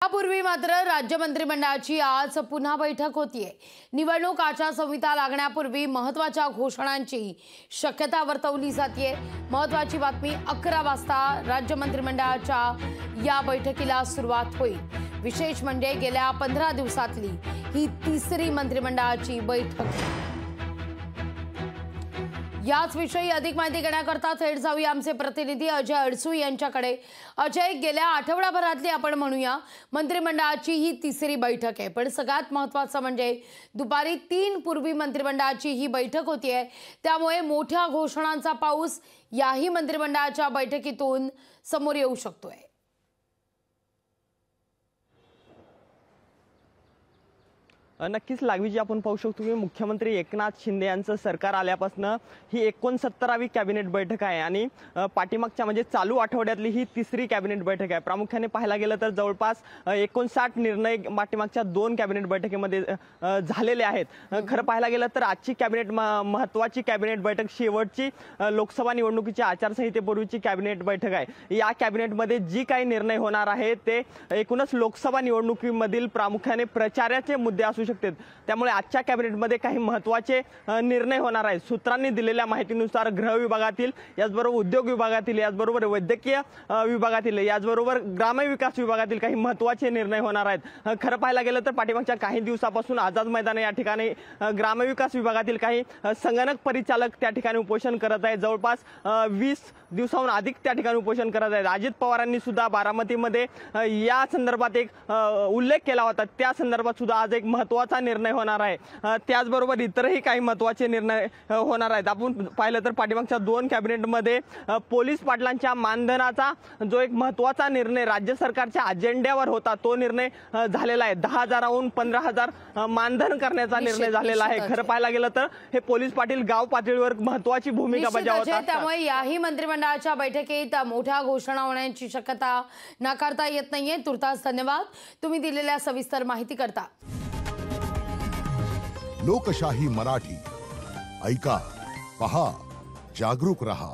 यापूर्वी मात्र राज्य मंत्रिमंडळाची आज पुन्हा बैठक होतीये। निवडणूक आचारसंहिता लागण्यापूर्वी महत्त्वाच्या घोषणांची शक्यता वर्तवली जाते। महत्त्वाची बातमी 11 वाजता राज्य मंत्रिमंडळाच्या या बैठकीला सुरुवात होईल। विशेष म्हणजे गेल्या 15 दिवसातली ही तिसरी मंत्रिमंडळाची बैठक। याच विषयी अधिक माहिती घेण्याकरता थेट जाऊया आमचे प्रतिनिधी अजय अडसू यांच्याकडे। अजय, गेल्या आठवडाभरातली आपण म्हणूया मंत्रिमंडळाची ही तिसरी बैठक आहे, पण सगळ्यात महत्त्वाचं म्हणजे दुपारी 3 पूर्वी मंत्रिमंडळाची ही बैठक होतीये। त्यामुळे मोठ्या घोषणांचा पाऊस याही मंत्रिमंडळाच्या बैठकीतून समोर येऊ शकतोय। नक्कीच लागवीजी आपण पाहू शकतो की मुख्यमंत्री एकनाथ शिंदे यांचं सरकार आल्यापासून ही 69वी कॅबिनेट बैठक आहे आणि पाठीमागच्या म्हणजे चालू आठवड्यातली ही तिसरी कॅबिनेट बैठक आहे। प्रामुख्याने पाहायला गेलं तर जवळपास 59 निर्णय पाठीमागच्या 2 कॅबिनेट बैठकीमध्ये झालेले आहेत। खरं पाहायला गेलं तर आजची कॅबिनेट महत्त्वाची कॅबिनेट बैठक शेवटची लोकसभा निवडणुकीच्या आचारसंहितेपूर्वीची कॅबिनेट बैठक आहे। या कॅबिनेटमध्ये जी काही निर्णय होणार आहे ते एकूणच लोकसभा निवडणुकीमधील प्रामुख्याने प्रचाराचे मुद्दे असू शकतात। त्यामुळे आजच्या कॅबिनेटमध्ये काही महत्त्वाचे निर्णय होणार आहेत। सूत्रांनी दिलेल्या माहितीनुसार गृह विभागातील, याचबरोबर उद्योग विभागातील, याचबरोबर वैद्यकीय विभागातील, याचबरोबर ग्रामविकास विभागातील काही महत्त्वाचे निर्णय होणार आहेत। खरं पाहायला गेलं तर पाठीमागच्या काही दिवसापासून आझाद मैदान या ठिकाणी ग्रामविकास विभागातील काही संगणक परिचालक त्या ठिकाणी उपोषण करत आहेत। जवळपास 20 दिवसांहून अधिक त्या ठिकाणी उपोषण करत आहेत। अजित पवारांनी सुद्धा बारामतीमध्ये या संदर्भात एक उल्लेख केला होता। त्या संदर्भात सुद्धा आज एक महत्त्वाचा निर्णय होणार आहे। त्याचबरोबर इतरही काही महत्त्वाचे निर्णय होणार आहेत। आपण पाहिलं तर पाठीमागच्या 2 कॅबिनेटमध्ये पोलीस पाटलांच्या मानधनाचा जो एक महत्त्वाचा निर्णय राज्य सरकारच्या अजेंड्यावर होता तो निर्णय झालेला आहे। 10,000हून 15,000 मानधन करण्याचा निर्णय झालेला आहे। खरं पाहायला गेलं तर हे पोलीस पाटील गाव पातळीवर महत्त्वाची भूमिका बजावतात। त्यामुळे याही मंत्रिमंडळाच्या बैठकीत मोठ्या घोषणा होण्याची शक्यता नाकारता येत नाहीये। तुर्तास धन्यवाद तुम्ही दिलेल्या सविस्तर माहिती करता। लोकशाही मराठी ऐका, पहा, जागरूक रहा।